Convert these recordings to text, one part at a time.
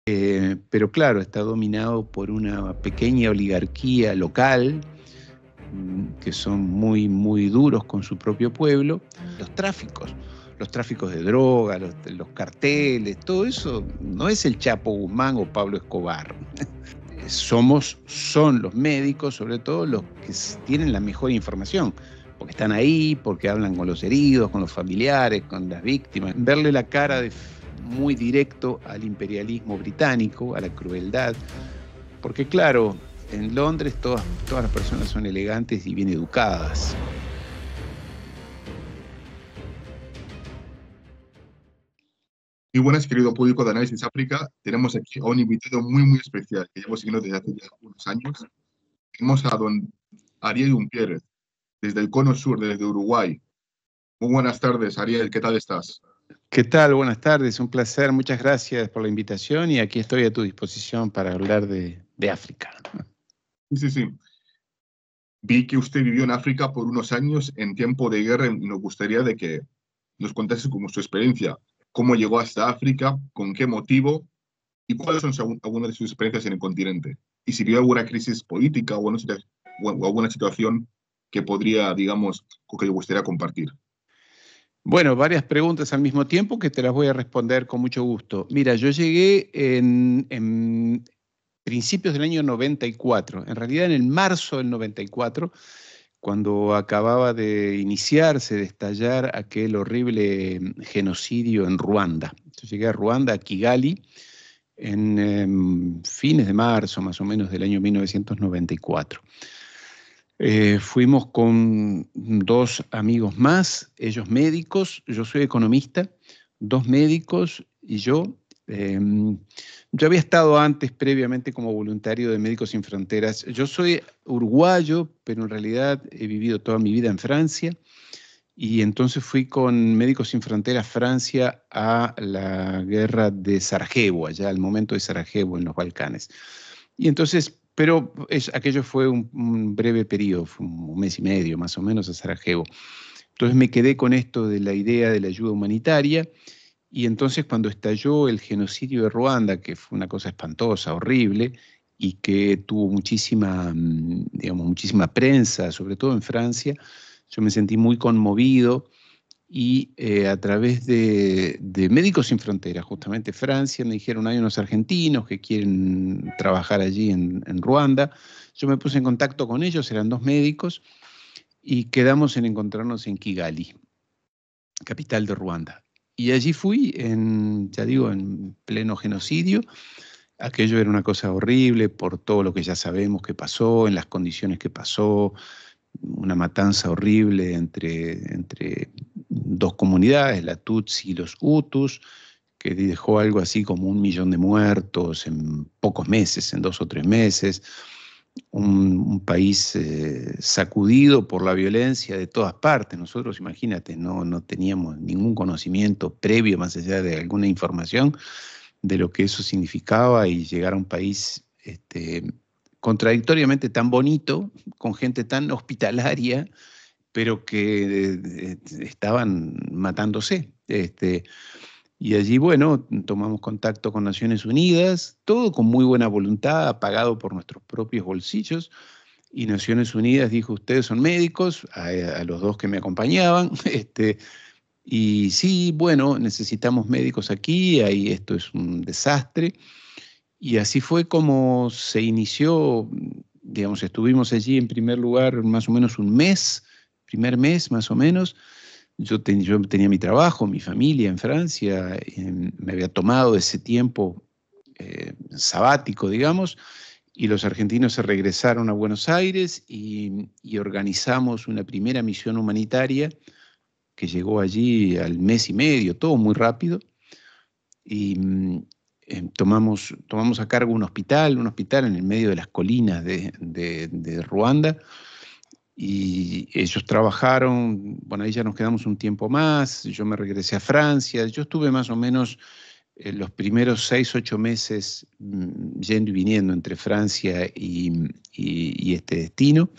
pero claro, está dominado por una pequeña oligarquía local que son muy, muy duros con su propio pueblo. Los tráficos de droga, los carteles, todo eso no es el Chapo Guzmán o Pablo Escobar. Son los médicos, sobre todo, los que tienen la mejor información, porque están ahí, porque hablan con los heridos, con los familiares, con las víctimas. Verle la cara muy directo al imperialismo británico, a la crueldad, porque claro, en Londres todas las personas son elegantes y bien educadas. Y buenas, querido público de Análisis África. Tenemos aquí a un invitado muy, muy especial que llevo siguiendo desde hace ya unos años. Tenemos a don Ariel Junqueras, desde el Cono Sur, desde Uruguay. Muy buenas tardes, Ariel, ¿qué tal estás? ¿Qué tal? Buenas tardes, un placer. Muchas gracias por la invitación y aquí estoy a tu disposición para hablar de África. Sí, sí, sí. Vi que usted vivió en África por unos años en tiempo de guerra y nos gustaría de que nos contase como su experiencia, cómo llegó hasta África, con qué motivo y cuáles son algunas de sus experiencias en el continente. Y si vio alguna crisis política o alguna situación que podría, digamos, o que le gustaría compartir. Bueno, varias preguntas al mismo tiempo que te las voy a responder con mucho gusto. Mira, yo llegué en principios del año 94, en realidad en el marzo del 94, cuando acababa de iniciarse, de estallar aquel horrible genocidio en Ruanda. Yo llegué a Ruanda, a Kigali, en fines de marzo más o menos del año 1994. Fuimos con dos amigos más, ellos médicos, yo soy economista, dos médicos y yo. Eh, yo había estado antes, previamente, como voluntario de Médicos Sin Fronteras. Yo soy uruguayo, pero en realidad he vivido toda mi vida en Francia. Y entonces fui con Médicos Sin Fronteras Francia a la guerra de Sarajevo, allá al momento de Sarajevo en los Balcanes. Y entonces, pero aquello fue un breve periodo, fue un mes y medio más o menos a Sarajevo. Entonces me quedé con esto de la idea de la ayuda humanitaria y entonces cuando estalló el genocidio de Ruanda, que fue una cosa espantosa, horrible, y que tuvo muchísima, digamos, muchísima prensa, sobre todo en Francia, yo me sentí muy conmovido y a través de Médicos Sin Fronteras, justamente Francia, me dijeron, hay unos argentinos que quieren trabajar allí en Ruanda. Yo me puse en contacto con ellos, eran dos médicos, y quedamos en encontrarnos en Kigali, capital de Ruanda. Y allí fui, ya digo, en pleno genocidio. Aquello era una cosa horrible por todo lo que ya sabemos que pasó, en las condiciones que pasó, una matanza horrible entre dos comunidades, la Tutsi y los Hutus, que dejó algo así como 1 millón de muertos en pocos meses, en 2 o 3 meses, un país sacudido por la violencia de todas partes. Nosotros, imagínate, no teníamos ningún conocimiento previo, más allá de alguna información, de lo que eso significaba y llegar a un país contradictoriamente tan bonito, con gente tan hospitalaria, pero que estaban matándose. Y allí, bueno, tomamos contacto con Naciones Unidas, todo con muy buena voluntad, pagado por nuestros propios bolsillos. Y Naciones Unidas dijo, ustedes son médicos, a los dos que me acompañaban, y sí, bueno, necesitamos médicos aquí, ahí esto es un desastre. Y así fue como se inició, digamos, estuvimos allí en primer lugar más o menos un mes, primer mes más o menos. Yo tenía mi trabajo, mi familia en Francia, me había tomado ese tiempo sabático, digamos, y los argentinos se regresaron a Buenos Aires y organizamos una primera misión humanitaria que llegó allí al mes y medio, todo muy rápido, y tomamos a cargo un hospital en el medio de las colinas de Ruanda, y ellos trabajaron, bueno, ahí ya nos quedamos un tiempo más, yo me regresé a Francia, yo estuve más o menos los primeros 6, 8 meses yendo y viniendo entre Francia y este destino.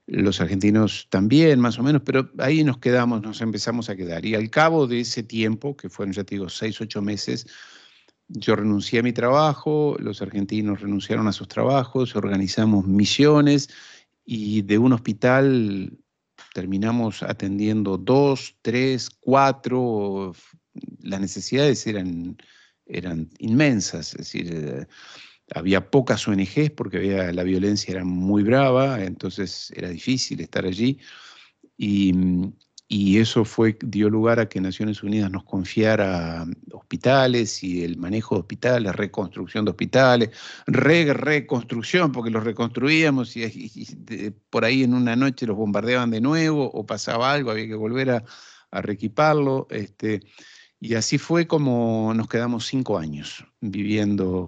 Los argentinos también, más o menos, pero ahí nos quedamos, nos empezamos a quedar. Y al cabo de ese tiempo, que fueron, ya te digo, 6, 8 meses, Yo renuncié a mi trabajo, los argentinos renunciaron a sus trabajos, organizamos misiones y de un hospital terminamos atendiendo 2, 3, 4. Las necesidades eran inmensas, es decir, había pocas ONGs porque la violencia era muy brava, entonces era difícil estar allí. Y eso dio lugar a que Naciones Unidas nos confiara hospitales y el manejo de hospitales, reconstrucción de hospitales, reconstrucción, porque los reconstruíamos y por ahí en una noche los bombardeaban de nuevo o pasaba algo, había que volver a reequiparlo. Y así fue como nos quedamos 5 años viviendo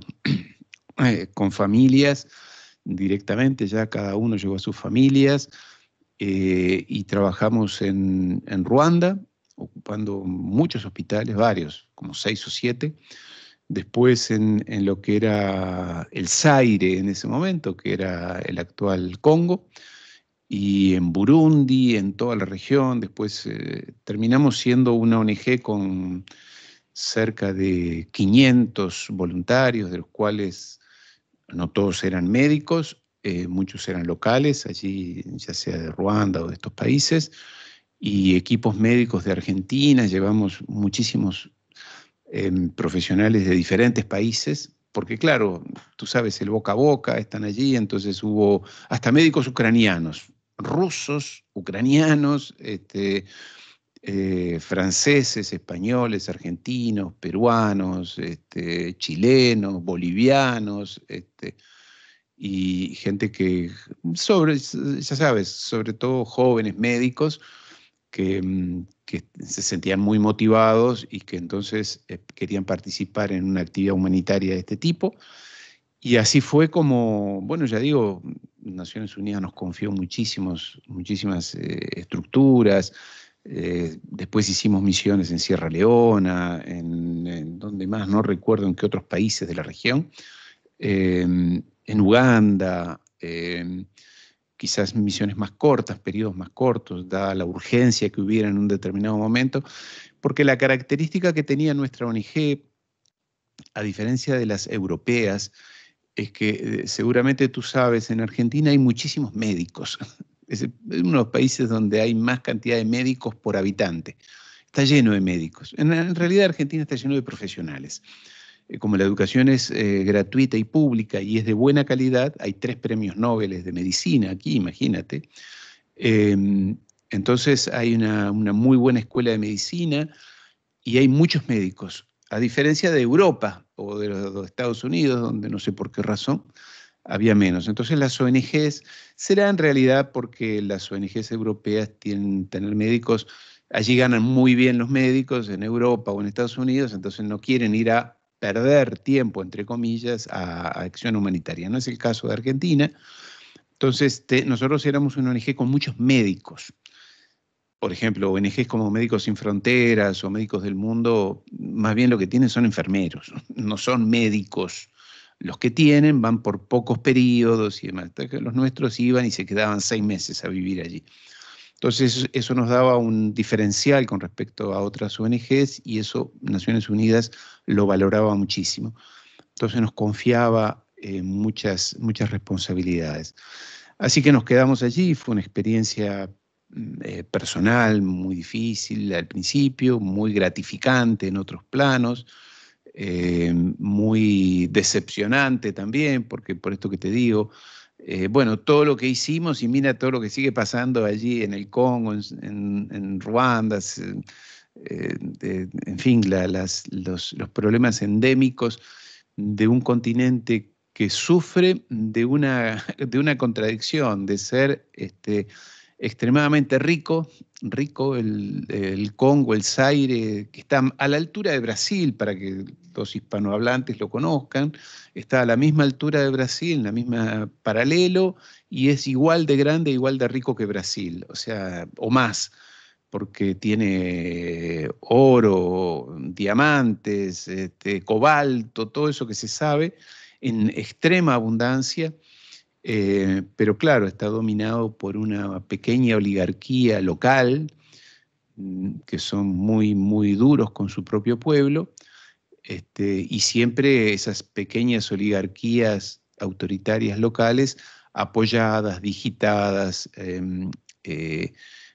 con familias directamente, ya cada uno llevó a sus familias. Y trabajamos en Ruanda, ocupando muchos hospitales, varios, como 6 o 7. Después en lo que era el Zaire en ese momento, que era el actual Congo, y en Burundi, en toda la región. Después terminamos siendo una ONG con cerca de 500 voluntarios, de los cuales no todos eran médicos, muchos eran locales, allí ya sea de Ruanda o de estos países, y equipos médicos de Argentina, llevamos muchísimos profesionales de diferentes países, porque claro, tú sabes, el boca a boca, están allí, entonces hubo hasta médicos ucranianos, rusos, ucranianos, franceses, españoles, argentinos, peruanos, chilenos, bolivianos, y gente ya sabes, sobre todo jóvenes médicos que se sentían muy motivados y que entonces querían participar en una actividad humanitaria de este tipo. Y así fue como, bueno, ya digo, Naciones Unidas nos confió muchísimas estructuras. Después hicimos misiones en Sierra Leona, en donde más, no recuerdo en qué otros países de la región, en Uganda, quizás misiones más cortas, periodos más cortos, dada la urgencia que hubiera en un determinado momento, porque la característica que tenía nuestra ONG, a diferencia de las europeas, es que seguramente tú sabes, en Argentina hay muchísimos médicos. Es uno de los países donde hay más cantidad de médicos por habitante. Está lleno de médicos. En realidad Argentina está lleno de profesionales. Como la educación es gratuita y pública y es de buena calidad, hay 3 premios Nobel de medicina aquí, imagínate. Entonces hay una muy buena escuela de medicina y hay muchos médicos, a diferencia de Europa o de los Estados Unidos, donde no sé por qué razón había menos. Entonces las ONGs, será en realidad porque las ONGs europeas tienen tener médicos, allí ganan muy bien los médicos en Europa o en Estados Unidos, entonces no quieren ir a perder tiempo, entre comillas, a acción humanitaria. No es el caso de Argentina. Entonces nosotros éramos una ONG con muchos médicos. Por ejemplo, ONGs como Médicos Sin Fronteras o Médicos del Mundo, más bien lo que tienen son enfermeros, no son médicos. Los que tienen van por pocos periodos y demás. Los nuestros iban y se quedaban 6 meses a vivir allí. Entonces eso nos daba un diferencial con respecto a otras ONGs y eso Naciones Unidas lo valoraba muchísimo. Entonces nos confiaba muchas responsabilidades. Así que nos quedamos allí, fue una experiencia personal muy difícil al principio, muy gratificante en otros planos, muy decepcionante también, porque por esto que te digo, bueno, todo lo que hicimos y mira todo lo que sigue pasando allí en el Congo, en Ruanda, en fin, los problemas endémicos de un continente que sufre de una contradicción, de ser extremadamente rico el Congo, el Zaire, que está a la altura de Brasil, para que los hispanohablantes lo conozcan, está a la misma altura de Brasil, en la misma paralelo, y es igual de grande, igual de rico que Brasil, o sea, o más, porque tiene oro, diamantes, cobalto, todo eso que se sabe, en extrema abundancia, pero claro, está dominado por una pequeña oligarquía local, que son muy duros con su propio pueblo, y siempre esas pequeñas oligarquías autoritarias locales apoyadas, digitadas,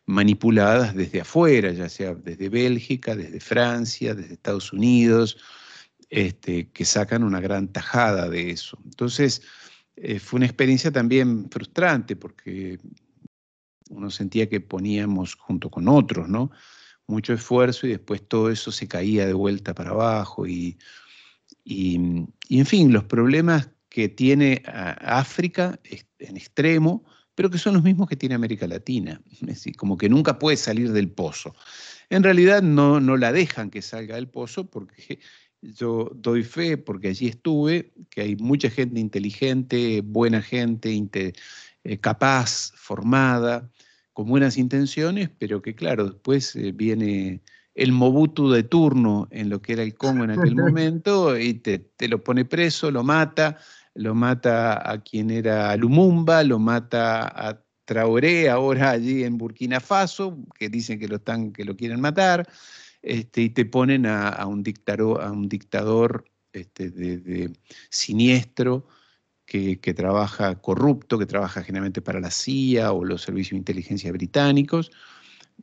manipuladas desde afuera, ya sea desde Bélgica, desde Francia, desde Estados Unidos, que sacan una gran tajada de eso. Entonces, fue una experiencia también frustrante porque uno sentía que poníamos junto con otros, ¿no? Mucho esfuerzo y después todo eso se caía de vuelta para abajo y en fin, los problemas que tiene África en extremo, pero que son los mismos que tiene América Latina. Es decir, como que nunca puede salir del pozo. En realidad no la dejan que salga del pozo porque yo doy fe, porque allí estuve, que hay mucha gente inteligente, buena gente, capaz, formada, con buenas intenciones, pero que claro, después viene el Mobutu de turno en lo que era el Congo en aquel momento y te lo pone preso, lo mata a quien era Lumumba, lo mata a Traoré ahora allí en Burkina Faso, que dicen que lo quieren matar, y te ponen a un dictador siniestro que trabaja corrupto, que trabaja generalmente para la CIA o los servicios de inteligencia británicos,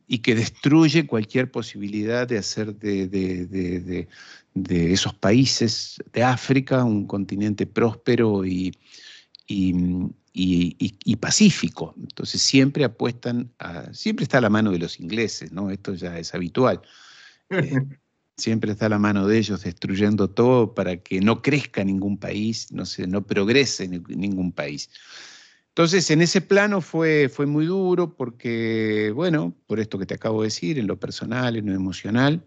y que destruye cualquier posibilidad de hacer de esos países de África un continente próspero y pacífico. Entonces siempre apuestan siempre está a la mano de los ingleses, ¿no? Esto ya es habitual. Siempre está a la mano de ellos destruyendo todo para que no crezca ningún país, no progrese ningún país. Entonces, en ese plano fue muy duro porque, bueno, por esto que te acabo de decir, en lo personal, en lo emocional,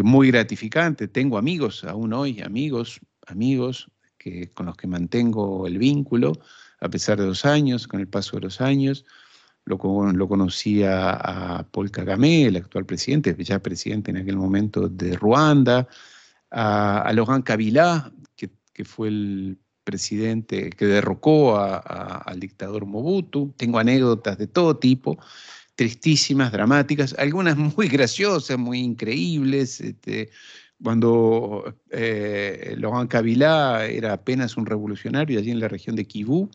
muy gratificante. Tengo amigos, aún hoy, amigos con los que mantengo el vínculo, a pesar de los años, con el paso de los años. Lo conocí a Paul Kagame, el actual presidente, ya presidente en aquel momento de Ruanda, a Laurent Kabila, que fue el presidente que derrocó al dictador Mobutu. Tengo anécdotas de todo tipo, tristísimas, dramáticas, algunas muy graciosas, muy increíbles. Cuando Laurent Kabila era apenas un revolucionario allí en la región de Kibú,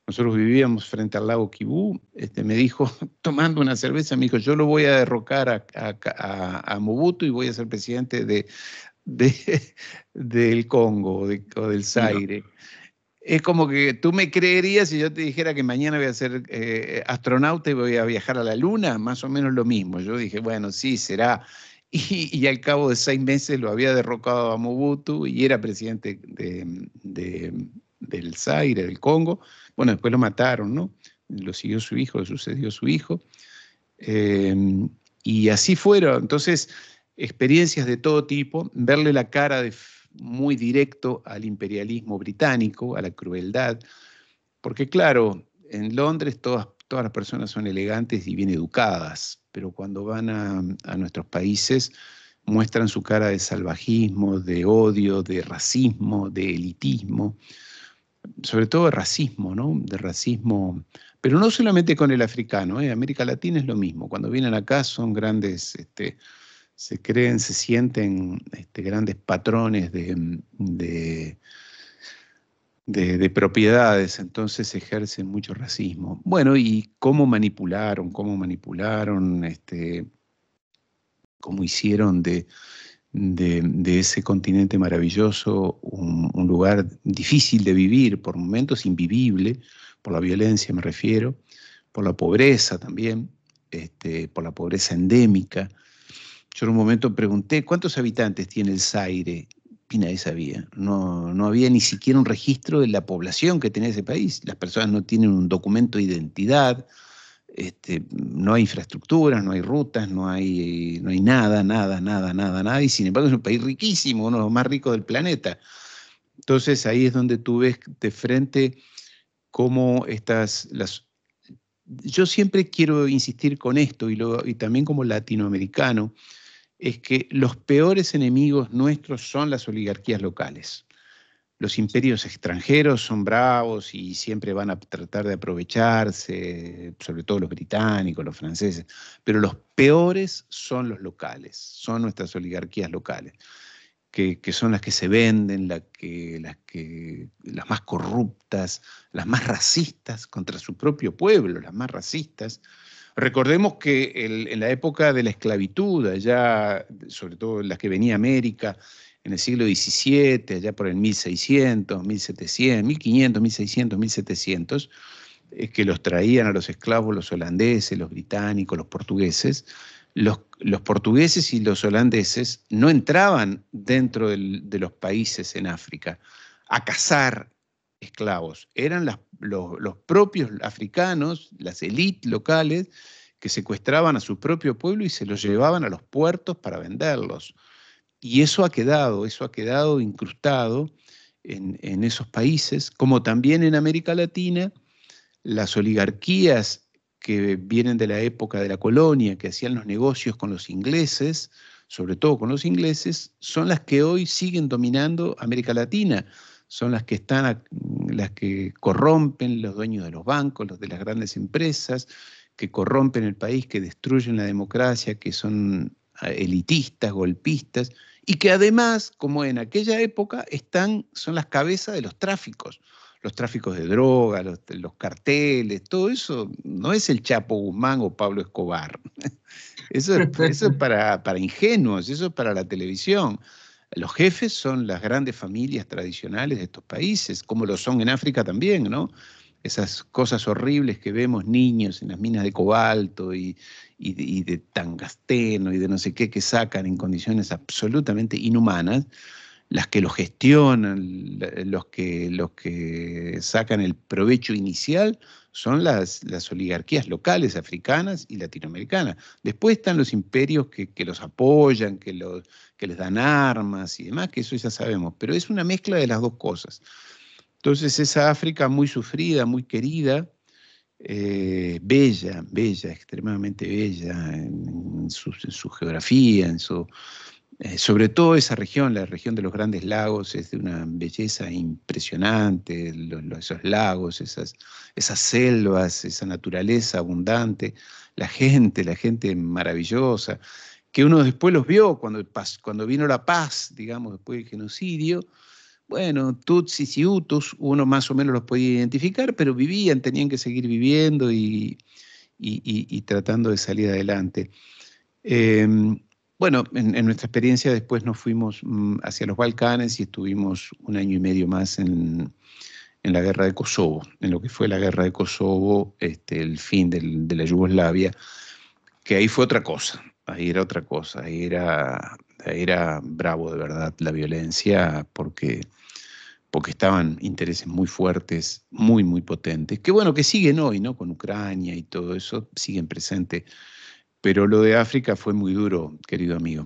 nosotros vivíamos frente al lago Kibú, me dijo, tomando una cerveza, me dijo, yo lo voy a derrocar a Mobutu y voy a ser presidente del Congo o del Mira, Zaire. Es como que tú me creerías si yo te dijera que mañana voy a ser astronauta y voy a viajar a la Luna, más o menos lo mismo. Yo dije, bueno, sí, será. Y al cabo de 6 meses lo había derrocado a Mobutu y era presidente del Zaire, del Congo. Bueno, después lo mataron, ¿no? Lo siguió su hijo, lo sucedió su hijo. Eh, y así fueron. Entonces, experiencias de todo tipo, verle la cara muy directo al imperialismo británico, a la crueldad, porque claro, en Londres todas las personas son elegantes y bien educadas, pero cuando van a nuestros países muestran su cara de salvajismo, de odio, de racismo, de elitismo, sobre todo de racismo, ¿no? De racismo, pero no solamente con el africano, ¿eh? América Latina es lo mismo. Cuando vienen acá son grandes, se sienten grandes patrones de propiedades, entonces ejercen mucho racismo. Bueno, y cómo manipularon, cómo hicieron de ese continente maravilloso un lugar difícil de vivir, por momentos invivible, por la violencia me refiero, por la pobreza también, por la pobreza endémica. Yo en un momento pregunté, ¿cuántos habitantes tiene el Zaire? Y nadie sabía. No había ni siquiera un registro de la población que tenía ese país. Las personas no tienen un documento de identidad, no hay infraestructuras, no hay rutas, no hay nada. Y sin embargo es un país riquísimo, uno de los más ricos del planeta. Entonces ahí es donde tú ves de frente cómo yo siempre quiero insistir con esto y también como latinoamericano, es que los peores enemigos nuestros son las oligarquías locales. Los imperios extranjeros son bravos y siempre van a tratar de aprovecharse, sobre todo los británicos, los franceses, pero los peores son los locales, son nuestras oligarquías locales, que son las que se venden, las más corruptas, las más racistas contra su propio pueblo, las más racistas. Recordemos que en la época de la esclavitud, allá, sobre todo las que venía a América, en el siglo XVII, allá por el 1600, 1700, 1500, 1600, 1700, que los traían a los esclavos los holandeses, los británicos, los portugueses. Los portugueses y los holandeses no entraban dentro de los países en África a cazar esclavos. Eran los propios africanos, las élites locales, que secuestraban a su propio pueblo y se los llevaban a los puertos para venderlos. Y eso ha quedado incrustado en esos países, como también en América Latina, las oligarquías que vienen de la época de la colonia, que hacían los negocios con los ingleses, sobre todo con los ingleses, son las que hoy siguen dominando América Latina, son las que corrompen los dueños de los bancos, los de las grandes empresas, que corrompen el país, que destruyen la democracia, que son elitistas, golpistas, y que además, como en aquella época, son las cabezas de los tráficos de droga, los carteles, todo eso no es el Chapo Guzmán o Pablo Escobar. Eso es para ingenuos, eso es para la televisión. Los jefes son las grandes familias tradicionales de estos países, como lo son en África también, ¿no? Esas cosas horribles que vemos niños en las minas de cobalto y de tangsteno y de no sé qué que sacan en condiciones absolutamente inhumanas. Las que lo gestionan, los que sacan el provecho inicial, son las oligarquías locales, africanas y latinoamericanas. Después están los imperios que los apoyan, que les dan armas y demás, que eso ya sabemos, pero es una mezcla de las dos cosas. Entonces esa África muy sufrida, muy querida, bella, extremadamente bella en su geografía, sobre todo esa región, la región de los Grandes Lagos, es de una belleza impresionante, esos lagos, esas selvas, esa naturaleza abundante, la gente maravillosa, que uno después los vio cuando vino la paz, digamos, después del genocidio. Bueno, tutsis y hutus, uno más o menos los podía identificar, pero tenían que seguir viviendo y tratando de salir adelante. Bueno, en nuestra experiencia después nos fuimos hacia los Balcanes y estuvimos 1 año y medio más en la guerra de Kosovo, en lo que fue la guerra de Kosovo, el fin de la Yugoslavia, que ahí fue otra cosa, ahí era bravo de verdad la violencia, porque estaban intereses muy fuertes, muy, muy potentes, que bueno, que siguen hoy, ¿no? Con Ucrania y todo eso, siguen presentes. Pero lo de África fue muy duro, querido amigo.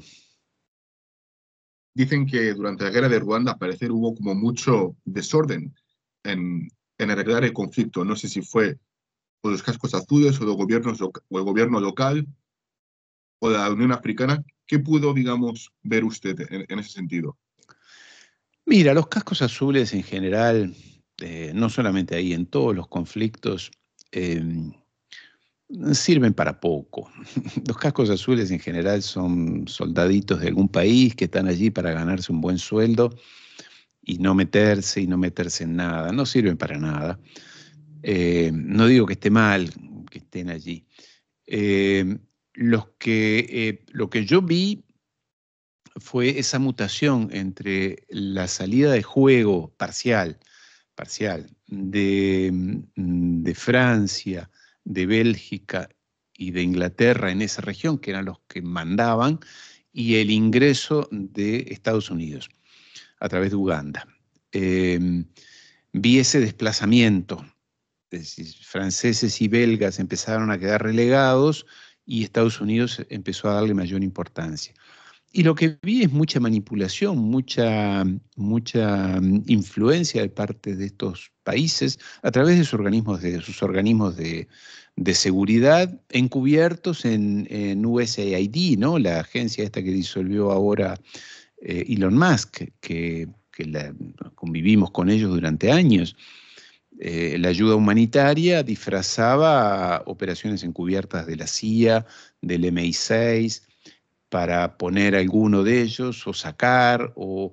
Dicen que durante la guerra de Ruanda, al parecer, hubo como mucho desorden en arreglar el conflicto. No sé si fue o los cascos azules o o el gobierno local o la Unión Africana. ¿Qué pudo, digamos, ver usted en ese sentido? Mira, los cascos azules en general, no solamente ahí, en todos los conflictos, eh, sirven para poco. Los cascos azules en general son soldaditos de algún país que están allí para ganarse un buen sueldo y no meterse en nada, no sirven para nada. No digo que esté mal que estén allí. Lo que yo vi fue esa mutación entre la salida de juego parcial de Francia, de Bélgica y de Inglaterra en esa región, que eran los que mandaban, y el ingreso de Estados Unidos a través de Uganda. Vi ese desplazamiento, es decir, franceses y belgas empezaron a quedar relegados y Estados Unidos empezó a darle mayor importancia. Y lo que vi es mucha manipulación, mucha influencia de parte de estos países a través de sus organismos de seguridad encubiertos en USAID, ¿no? La agencia esta que disolvió ahora Elon Musk, que convivimos con ellos durante años. La ayuda humanitaria disfrazaba operaciones encubiertas de la CIA, del MI6, para poner alguno de ellos o sacar o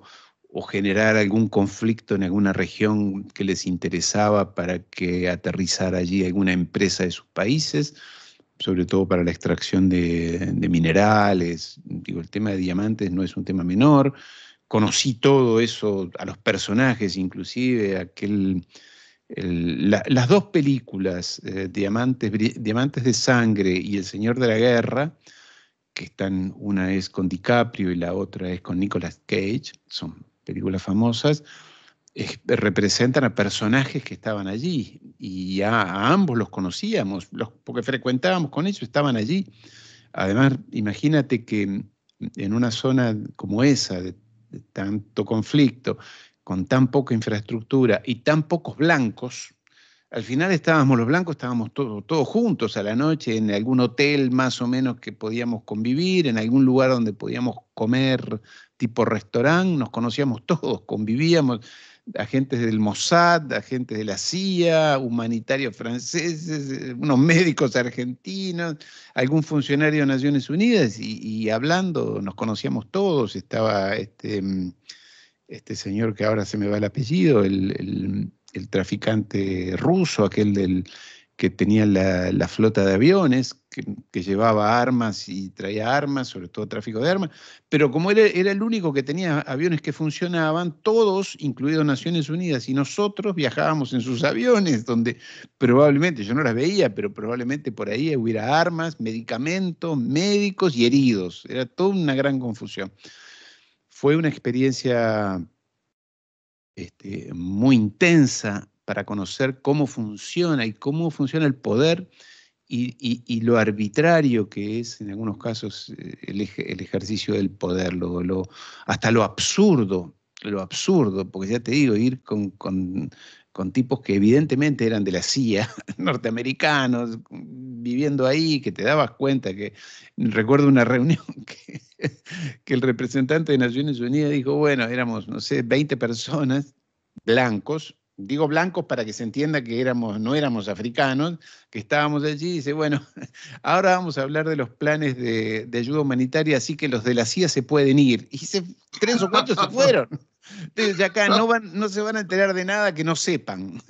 generar algún conflicto en alguna región que les interesaba para que aterrizara allí alguna empresa de sus países, sobre todo para la extracción de minerales. Digo, el tema de diamantes no es un tema menor. Conocí todo eso, a los personajes inclusive, las dos películas, Diamantes de Sangre y El Señor de la Guerra, que están, una es con DiCaprio y la otra es con Nicolas Cage, son películas famosas, representan a personajes que estaban allí, y a ambos los conocíamos, porque frecuentábamos con ellos, estaban allí. Además, imagínate que en una zona como esa, de tanto conflicto, con tan poca infraestructura y tan pocos blancos, al final los blancos estábamos todos juntos a la noche, en algún hotel más o menos que podíamos convivir, en algún lugar donde podíamos comer tipo restaurante, nos conocíamos todos, convivíamos, agentes del Mossad, agentes de la CIA, humanitarios franceses, unos médicos argentinos, algún funcionario de Naciones Unidas, y hablando nos conocíamos todos. Estaba este señor que ahora se me va el apellido, el traficante ruso, que tenía la flota de aviones, que llevaba armas y traía armas, sobre todo tráfico de armas, pero como era el único que tenía aviones que funcionaban, todos, incluidos Naciones Unidas y nosotros, viajábamos en sus aviones, donde probablemente, yo no las veía, pero probablemente por ahí hubiera armas, medicamentos, médicos y heridos. Era toda una gran confusión. Fue una experiencia muy intensa para conocer cómo funciona el poder y lo arbitrario que es en algunos casos el ejercicio del poder, hasta lo absurdo, porque ya te digo, ir con tipos que evidentemente eran de la CIA, norteamericanos, viviendo ahí, que te dabas cuenta que, recuerdo una reunión que el representante de Naciones Unidas dijo, bueno, éramos, no sé, 20 personas, blancos, digo blancos para que se entienda que no éramos africanos, que estábamos allí, y dice, bueno, ahora vamos a hablar de los planes de ayuda humanitaria, así que los de la CIA se pueden ir. Y 3 o 4 se fueron. Entonces, ya acá no se van a enterar de nada que no sepan.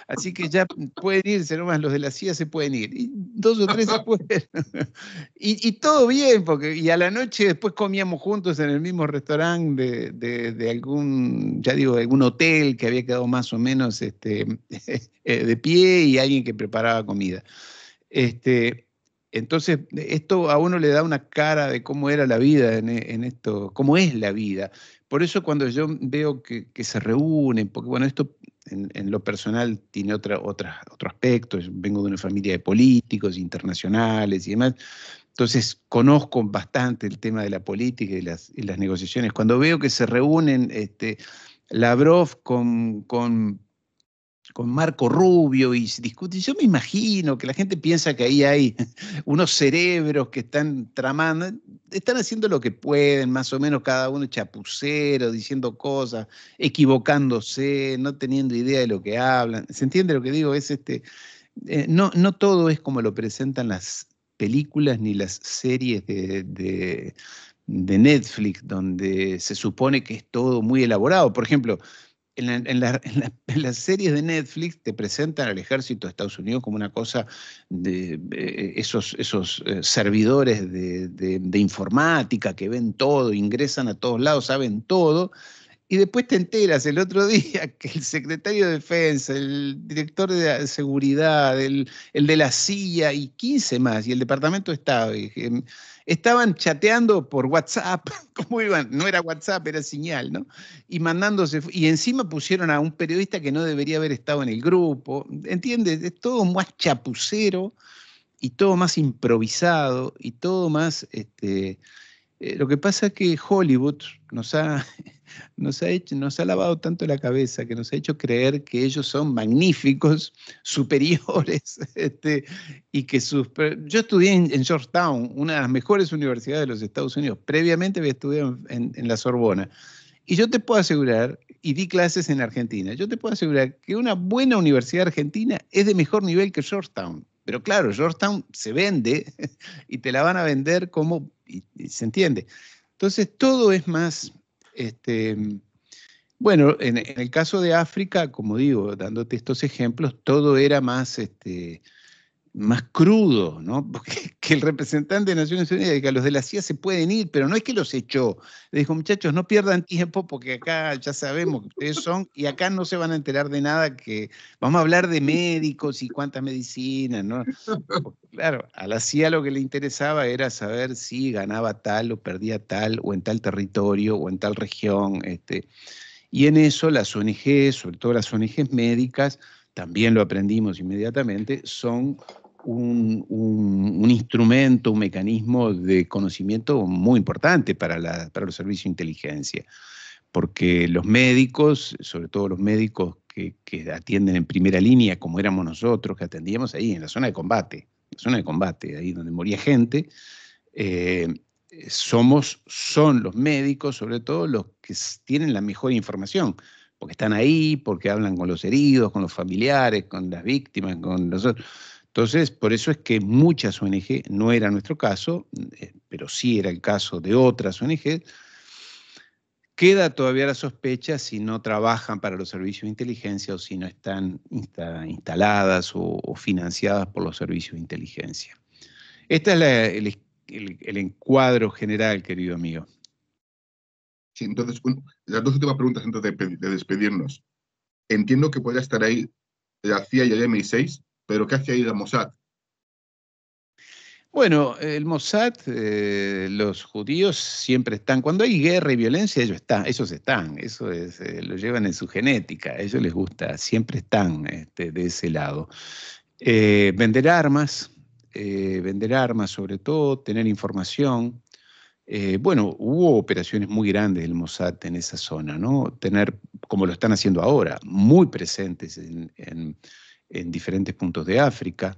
Así que ya pueden irse, nomás los de la CIA se pueden ir. Y 2 o 3 se fueron. Y todo bien, y a la noche después comíamos juntos en el mismo restaurante de algún, ya digo, de algún hotel que había quedado más o menos de pie, y alguien que preparaba comida. Entonces, esto a uno le da una cara de cómo era la vida en esto, cómo es la vida. Por eso cuando yo veo que se reúnen, porque bueno, esto en lo personal tiene otro aspecto. Yo vengo de una familia de políticos internacionales y demás, entonces conozco bastante el tema de la política y las negociaciones. Cuando veo que se reúnen Lavrov con Marco Rubio y se discute, yo me imagino que la gente piensa que ahí hay unos cerebros que están tramando, están haciendo lo que pueden, más o menos cada uno chapucero, diciendo cosas, equivocándose, no teniendo idea de lo que hablan. ¿Se entiende lo que digo? No todo es como lo presentan las películas ni las series de Netflix, donde se supone que es todo muy elaborado. Por ejemplo, en las series de Netflix te presentan al ejército de Estados Unidos como una cosa de esos servidores de informática que ven todo, ingresan a todos lados, saben todo, y después te enteras el otro día que el secretario de Defensa, el director de Seguridad, el de la CIA y 15 más, y el Departamento de Estado, estaban chateando por WhatsApp. ¿Cómo iban? No era WhatsApp, era señal, ¿no? Y mandándose, y encima pusieron a un periodista que no debería haber estado en el grupo. ¿Entiendes? Es todo más chapucero y todo más improvisado y todo más... lo que pasa es que Hollywood nos ha lavado tanto la cabeza, que nos ha hecho creer que ellos son magníficos, superiores, y que yo estudié en Georgetown, una de las mejores universidades de los Estados Unidos. Previamente había estudiado en la Sorbona. Y yo te puedo asegurar, y di clases en Argentina, yo te puedo asegurar que una buena universidad argentina es de mejor nivel que Georgetown. Pero claro, Georgetown se vende y te la van a vender como, y se entiende. Entonces todo es más, bueno, en el caso de África, como digo, dándote estos ejemplos, todo era más, más crudo, ¿no? Porque que el representante de Naciones Unidas diga que los de la CIA se pueden ir, pero no es que los echó. Le dijo, muchachos, no pierdan tiempo porque acá ya sabemos que ustedes son y acá no se van a enterar de nada, que vamos a hablar de médicos y cuántas medicinas, ¿no? Porque, claro, a la CIA lo que le interesaba era saber si ganaba tal o perdía tal o en tal territorio o en tal región, y en eso las ONG, sobre todo las ONGs médicas, también lo aprendimos inmediatamente, son un instrumento, un mecanismo de conocimiento muy importante para los servicios de inteligencia, porque los médicos, sobre todo los médicos que atienden en primera línea, como éramos nosotros, que atendíamos ahí en la zona de combate, ahí donde moría gente, eh, son los médicos, sobre todo, los que tienen la mejor información, porque están ahí, porque hablan con los heridos, con los familiares, con las víctimas, con los otros. Entonces, por eso es que muchas ONG, no era nuestro caso, pero sí era el caso de otras ONG, queda todavía la sospecha si no trabajan para los servicios de inteligencia o si no están instaladas o financiadas por los servicios de inteligencia. Este es el encuadro general, querido amigo. Sí, entonces, las dos últimas preguntas antes de despedirnos. Entiendo que podría estar ahí la CIA y el MI6, pero ¿qué hace ahí la Mossad? Bueno, el Mossad, los judíos siempre están, cuando hay guerra y violencia, ellos están, eso es, lo llevan en su genética, a ellos les gusta, siempre están de ese lado. Vender armas sobre todo, tener información. Bueno, hubo operaciones muy grandes del Mossad en esa zona, ¿no? Tener, como lo están haciendo ahora, muy presentes en diferentes puntos de África.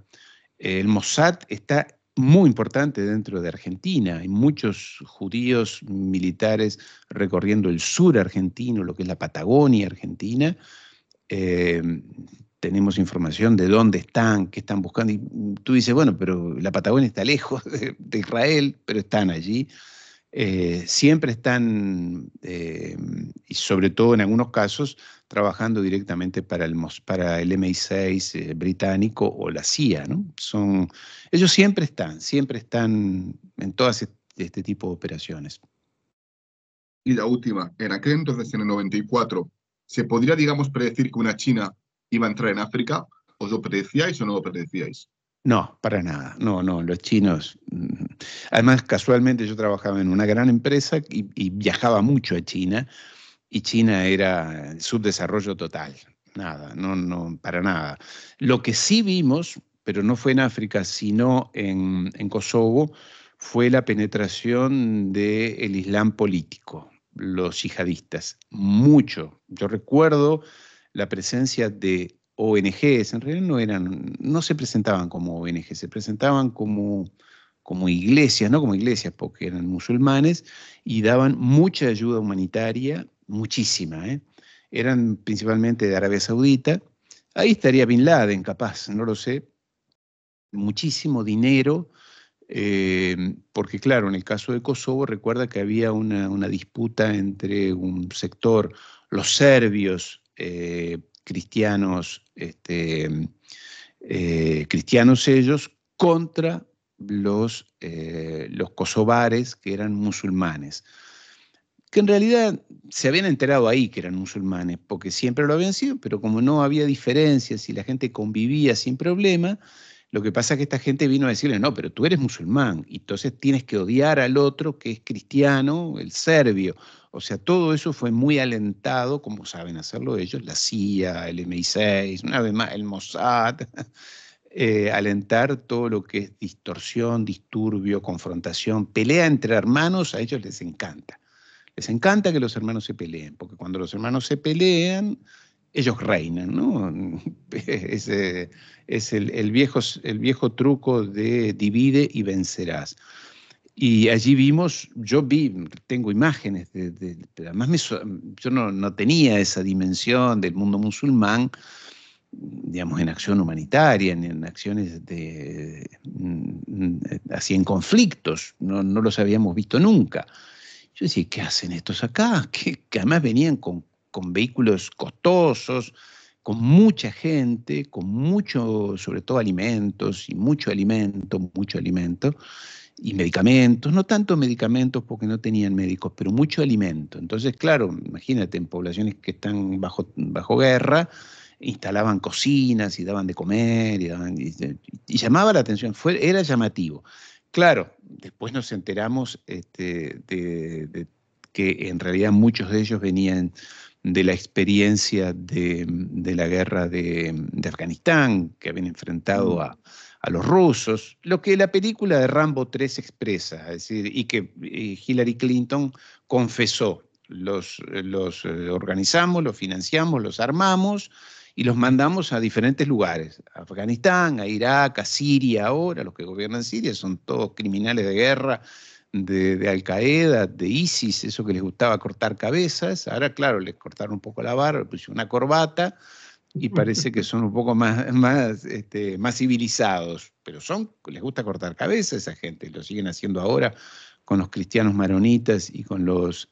El Mossad está muy importante dentro de Argentina. Hay muchos judíos militares recorriendo el sur argentino, lo que es la Patagonia argentina. Eh, Tenemos información de dónde están, qué están buscando. Y tú dices, bueno, pero la Patagonia está lejos de Israel, pero están allí. Siempre están, y sobre todo en algunos casos, trabajando directamente para para el MI6 británico o la CIA, ¿no? Ellos siempre están en todas este tipo de operaciones. Y la última, en aquel entonces, en el 94, ¿se podría, digamos, predecir que una China iba a entrar en África? ¿Os lo predecíais o no lo predecíais? No, para nada. No, no, los chinos. Además, casualmente yo trabajaba en una gran empresa y viajaba mucho a China, y China era subdesarrollo total. Nada, no, no, para nada. Lo que sí vimos, pero no fue en África, sino en Kosovo, fue la penetración del Islam político, los yihadistas. Mucho. Yo recuerdo la presencia de ONGs, en realidad no se presentaban como ONG, se presentaban como iglesias, no como iglesias porque eran musulmanes, y daban mucha ayuda humanitaria, muchísima, ¿eh? Eran principalmente de Arabia Saudita. Ahí estaría Bin Laden, capaz, no lo sé. Muchísimo dinero, porque claro, en el caso de Kosovo recuerda que había una disputa entre un sector, los serbios, cristianos, cristianos ellos, contra los kosovares, que eran musulmanes, que en realidad se habían enterado ahí que eran musulmanes, porque siempre lo habían sido, pero como no había diferencias y la gente convivía sin problema, lo que pasa es que esta gente vino a decirle, no, pero tú eres musulmán, y entonces tienes que odiar al otro que es cristiano, el serbio. O sea, todo eso fue muy alentado, como saben hacerlo ellos, la CIA, el MI6, una vez más el Mossad, alentar todo lo que es distorsión, disturbio, confrontación, pelea entre hermanos, a ellos les encanta. Les encanta que los hermanos se peleen, porque cuando los hermanos se pelean, ellos reinan, ¿no? Es el viejo truco de divide y vencerás. Y allí vimos, tengo imágenes, además yo no tenía esa dimensión del mundo musulmán, digamos, en acción humanitaria, en acciones así en conflictos, no los habíamos visto nunca. Yo decía, ¿qué hacen estos acá? Que además venían con vehículos costosos, con mucha gente, con mucho, sobre todo alimentos, y mucho alimento, y medicamentos, no tanto medicamentos porque no tenían médicos, pero mucho alimento. Entonces, claro, imagínate, en poblaciones que están bajo guerra, instalaban cocinas y daban de comer, y llamaba la atención, era llamativo. Claro, después nos enteramos de que en realidad muchos de ellos venían de la experiencia de la guerra de Afganistán, que habían enfrentado a los rusos, lo que la película de Rambo 3 expresa, es decir, y que Hillary Clinton confesó. Los organizamos, los financiamos, los armamos y los mandamos a diferentes lugares, a Afganistán, a Irak, a Siria ahora, los que gobiernan Siria son todos criminales de guerra, de Al Qaeda, de ISIS, eso que les gustaba cortar cabezas. Ahora, claro, les cortaron un poco la barba, pusieron una corbata y parece que son un poco más civilizados, pero les gusta cortar cabezas a esa gente, lo siguen haciendo ahora con los cristianos maronitas y con los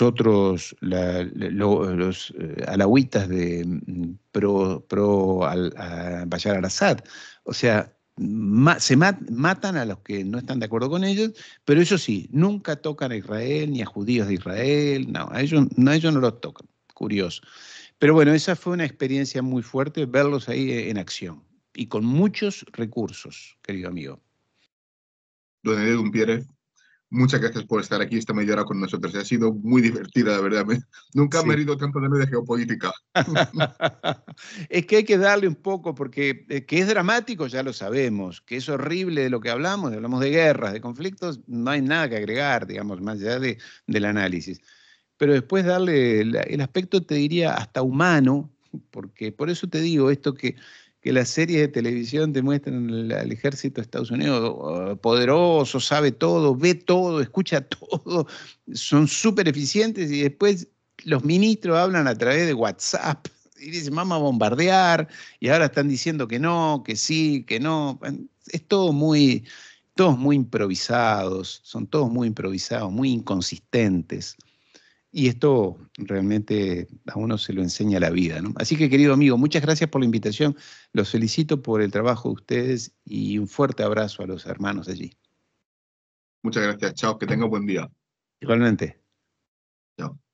otros, los alawitas pro Bashar al-Assad. O sea, matan a los que no están de acuerdo con ellos, pero eso sí, nunca tocan a Israel ni a judíos de Israel, no, a ellos no los tocan, curioso. Pero bueno, esa fue una experiencia muy fuerte, verlos ahí en acción y con muchos recursos, querido amigo. Don Edu Pérez, muchas gracias por estar aquí esta media hora con nosotros. Ha sido muy divertida, de verdad. Nunca me he reído tanto de geopolítica. Es que hay que darle un poco, porque que es dramático ya lo sabemos, que es horrible de lo que hablamos de guerras, de conflictos, no hay nada que agregar, digamos, más allá del análisis. Pero después darle el aspecto, te diría, hasta humano, porque por eso te digo esto que las series de televisión te muestran al ejército de Estados Unidos poderoso, sabe todo, ve todo, escucha todo, son súper eficientes y después los ministros hablan a través de WhatsApp y dicen, vamos a bombardear, y ahora están diciendo que no, que sí, que no. Es todos muy improvisados, son todos muy improvisados, muy inconsistentes. Y esto realmente a uno se lo enseña la vida, ¿no? Así que, querido amigo, muchas gracias por la invitación. Los felicito por el trabajo de ustedes y un fuerte abrazo a los hermanos allí. Muchas gracias. Chao, que tenga buen día. Igualmente. Chao.